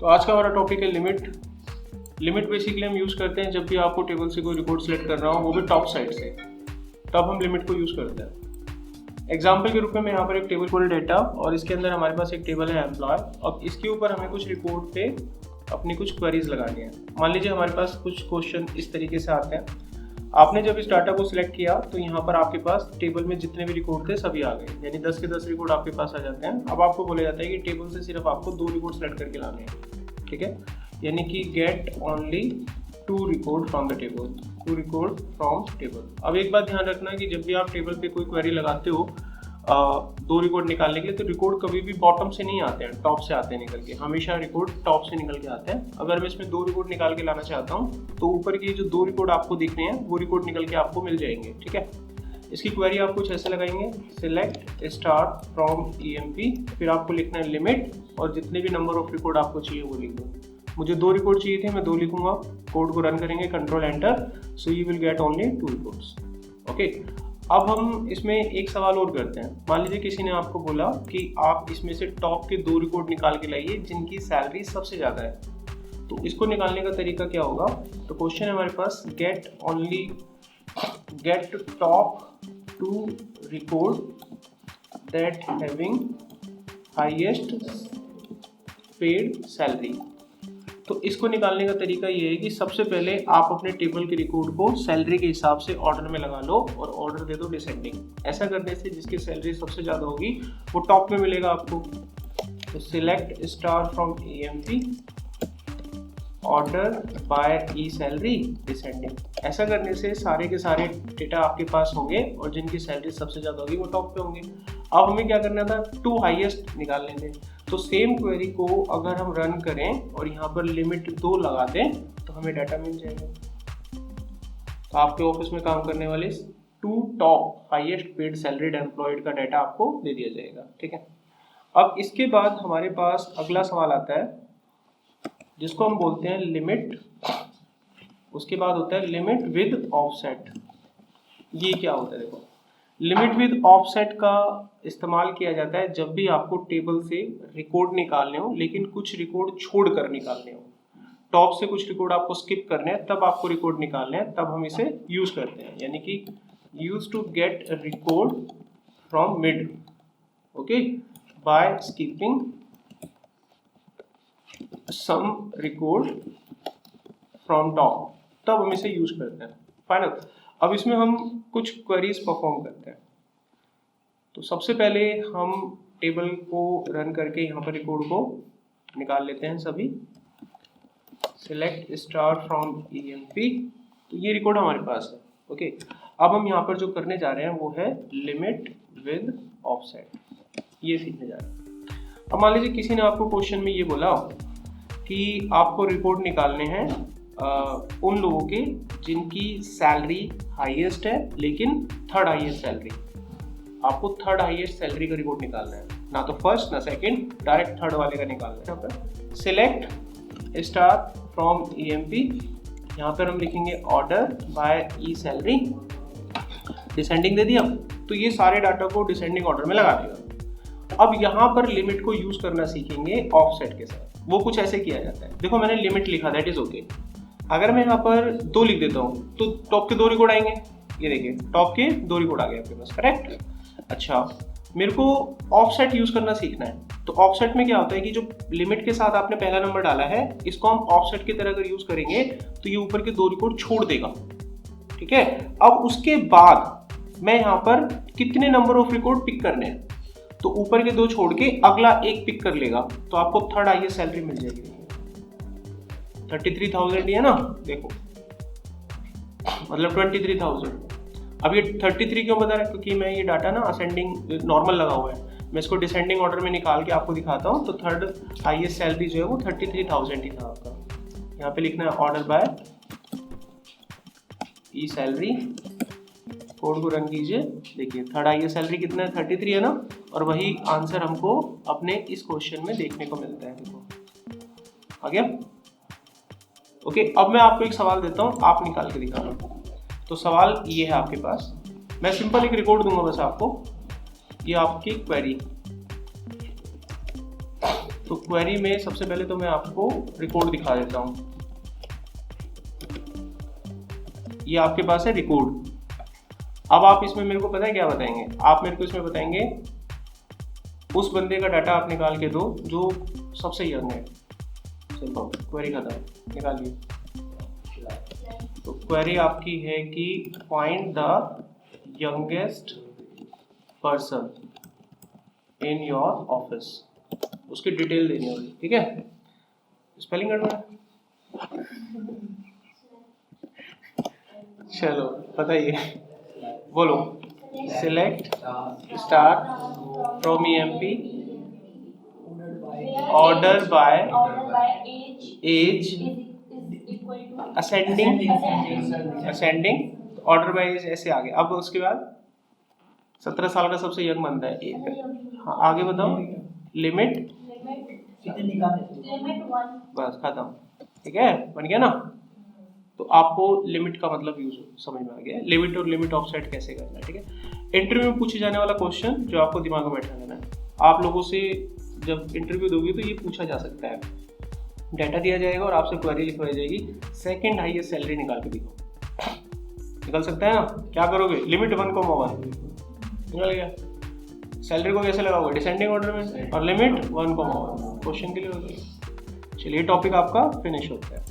तो आज का हमारा टॉपिक है लिमिट। लिमिट बेसिकली हम यूज़ करते हैं जब भी आपको टेबल से कोई रिकॉर्ड सेलेक्ट करना हो, वो भी टॉप साइड से, तब हम लिमिट को यूज़ करते हैं। एग्जाम्पल के रूप में मैं यहाँ पर एक टेबल खोल डेटा और इसके अंदर हमारे पास एक टेबल है एम्प्लॉय। अब इसके ऊपर हमें कुछ रिकॉर्ड पे अपनी कुछ क्वेरीज लगानी है। मान लीजिए हमारे पास कुछ क्वेश्चन इस तरीके से आते हैं। आपने जब इस डाटा को सिलेक्ट किया तो यहाँ पर आपके पास टेबल में जितने भी रिकॉर्ड थे सभी आ गए, यानी 10 के 10 रिकॉर्ड आपके पास आ जाते हैं। अब आपको बोला जाता है कि टेबल से सिर्फ आपको 2 रिकॉर्ड सेलेक्ट करके लाने हैं, ठीक है, यानी कि get only 2 record from the table, 2 record from table. अब एक बात ध्यान रखना है कि जब भी आप टेबल पे कोई क्वेरी लगाते हो 2 रिकॉर्ड निकालने के लिए, तो रिकॉर्ड कभी भी बॉटम से नहीं आते हैं, टॉप से आते हैं निकल के। हमेशा रिकॉर्ड टॉप से निकल के आते हैं। अगर मैं इसमें 2 रिकॉर्ड निकाल के लाना चाहता हूँ तो ऊपर के जो 2 रिकॉर्ड आपको दिख रहे हैं वो रिकॉर्ड निकल के आपको मिल जाएंगे, ठीक है। इसकी क्वेरी आप कुछ ऐसे लगाएंगे, सिलेक्ट स्टार फ्रॉम EMP, फिर आपको लिखना है लिमिट और जितने भी नंबर ऑफ रिकॉर्ड आपको चाहिए वो लिख दो। मुझे 2 रिकॉर्ड चाहिए थे, मैं 2 लिखूंगा। कोड को रन करेंगे, control enter, so you will get only 2 records. Okay, अब हम इसमें एक सवाल और करते हैं। मान लीजिए किसी ने आपको बोला कि आप इसमें से टॉप के 2 रिकॉर्ड निकाल के लाइए जिनकी सैलरी सबसे ज़्यादा है। तो इसको निकालने का तरीका क्या होगा? तो क्वेश्चन है हमारे पास, get top 2 record that having highest paid salary. तो इसको निकालने का तरीका ये है कि सबसे पहले आप अपने टेबल के रिकॉर्ड को सैलरी के हिसाब से ऑर्डर में लगा लो और ऑर्डर दे दो डिसेंडिंग। ऐसा करने से जिसकी सैलरी सबसे ज़्यादा होगी वो टॉप में मिलेगा आपको। तो select star from EMP, order by E salary descending. ऐसा करने से सारे के सारे डेटा आपके पास होंगे और जिनकी सैलरी सबसे ज़्यादा होगी वो टॉप पे होंगे। अब हमें क्या करना था, 2 हाईएस्ट निकालने थे। तो सेम क्वेरी को अगर हम रन करें और यहाँ पर लिमिट 2 लगा दें तो हमें डाटा मिल जाएगा। तो आपके ऑफिस में काम करने वाले 2 top highest paid salaried employed का डाटा आपको दे दिया जाएगा, ठीक है। अब इसके बाद हमारे पास अगला सवाल आता है जिसको हम बोलते हैं लिमिट। उसके बाद होता है लिमिट विद ऑफसेट। ये क्या होता है? देखो, लिमिट विद ऑफसेट का इस्तेमाल किया जाता है जब भी आपको टेबल से रिकॉर्ड निकालने हो लेकिन कुछ रिकॉर्ड छोड़ कर निकालने हो। टॉप से कुछ रिकॉर्ड आपको स्किप करने हैं, तब आपको रिकॉर्ड निकालने हैं, तब हम इसे यूज करते हैं, यानी कि use to get record from mid, okay, by skipping some record from top, तब हम इसे यूज करते हैं। फाइनल। अब इसमें हम कुछ क्वेरीज परफॉर्म करते हैं। तो सबसे पहले हम टेबल को रन करके यहाँ पर रिकॉर्ड को निकाल लेते हैं सभी। सिलेक्ट स्टार फ्रॉम EMP, तो ये रिकॉर्ड हमारे पास है, ओके। अब हम यहाँ पर जो करने जा रहे हैं वो है लिमिट विद ऑफसेट, ये सीखने जा रहे हैं। अब मान लीजिए किसी ने आपको क्वेश्चन में ये बोला कि आपको रिकॉर्ड निकालने हैं उन लोगों के जिनकी सैलरी हाईएस्ट है लेकिन थर्ड हाईएस्ट सैलरी। आपको थर्ड हाईएस्ट सैलरी का रिकॉर्ड निकालना है, ना तो फर्स्ट ना सेकंड, डायरेक्ट थर्ड वाले का निकालना है। यहाँ पर सिलेक्ट स्टार फ्रॉम EMP, यहाँ पर हम लिखेंगे order by E salary, descending दे दिया। तो ये सारे डाटा को डिसेंडिंग ऑर्डर में लगा देगा। अब यहाँ पर लिमिट को यूज करना सीखेंगे ऑफसेट के साथ। वो कुछ ऐसे किया जाता है, देखो मैंने लिमिट लिखा, दैट इज ओके। अगर मैं यहाँ पर 2 लिख देता हूँ तो टॉप के 2 रिकॉर्ड आएंगे। ये देखिए, टॉप के 2 रिकॉर्ड आ गए आपके पास, करेक्ट। अच्छा, मेरे को ऑफसेट यूज करना सीखना है। तो ऑफसेट में क्या होता है कि जो लिमिट के साथ आपने पहला नंबर डाला है, इसको हम ऑफसेट की तरह अगर यूज करेंगे तो ये ऊपर के 2 रिकॉर्ड छोड़ देगा, ठीक है। अब उसके बाद मैं यहाँ पर कितने नंबर ऑफ रिकॉर्ड पिक करने हैं, तो ऊपर के 2 छोड़ के अगला एक पिक कर लेगा, तो आपको थर्ड हाईएस्ट सैलरी मिल जाएगी। 33,000 है ना, देखो, मतलब 23,000। अब ये 33 क्यों बता रहा है? क्योंकि मैं ये डाटा ना असेंडिंग नॉर्मल लगा हुआ है, मैं इसको डिसेंडिंग ऑर्डर में निकाल के आपको दिखाता हूँ। तो थर्ड हाईएस्ट सैलरी जो है वो 33,000 ही था आपका। यहाँ पे लिखना है order by E salary, code को रन कीजिए। देखिए थर्ड हाईएस्ट सैलरी कितना है, 33 है ना, और वही आंसर हमको अपने इस क्वेश्चन में देखने को मिलता है। देखो आ गया, ओके। अब मैं आपको एक सवाल देता हूँ, आप निकाल के दिखाना। तो सवाल ये है आपके पास, मैं सिंपल एक रिकॉर्ड दूंगा बस आपको, ये आपकी क्वेरी। तो क्वेरी में सबसे पहले तो मैं आपको रिकॉर्ड दिखा देता हूँ। ये आपके पास है रिकॉर्ड। अब आप इसमें मेरे को पता है क्या बताएंगे, आप मेरे को इसमें बताएंगे उस बंदे का डाटा आप निकाल के दो जो सबसे यंग है। चलो क्वेरी खत्म, निकालिए। तो क्वेरी आपकी है कि find the youngest person in your office, उसकी डिटेल देनी होगी, ठीक है। स्पेलिंग गड़बड़ है, चलो बताइए, बोलो। Select star from EMP, order by age ascending, order by age ऐसे आगे। अब उसके बाद 17 साल का सबसे यंग बंदा है। हाँ आगे बताओ। लिमिट बस खत्म, ठीक है, बन गया ना। तो आपको लिमिट का मतलब यूज समझ में आ गया, लिमिट और लिमिट ऑफसेट कैसे करना है, ठीक है। इंटरव्यू में पूछे जाने वाला क्वेश्चन जो आपको दिमाग में बैठा लेना है। आप लोगों से जब इंटरव्यू दोगे तो ये पूछा जा सकता है, डाटा दिया जाएगा और आपसे क्वेरी लिखवाई जाएगी, सेकंड हाईएस्ट सैलरी निकाल के दिखाओ। निकल सकता है ना, क्या करोगे, लिमिट 1,1 निकल गया। सैलरी को कैसे लगाओगे, डिसेंडिंग ऑर्डर में, और लिमिट 1,1 क्वेश्चन के लिए हो जाएगी। चलिए टॉपिक आपका फिनिश होता है।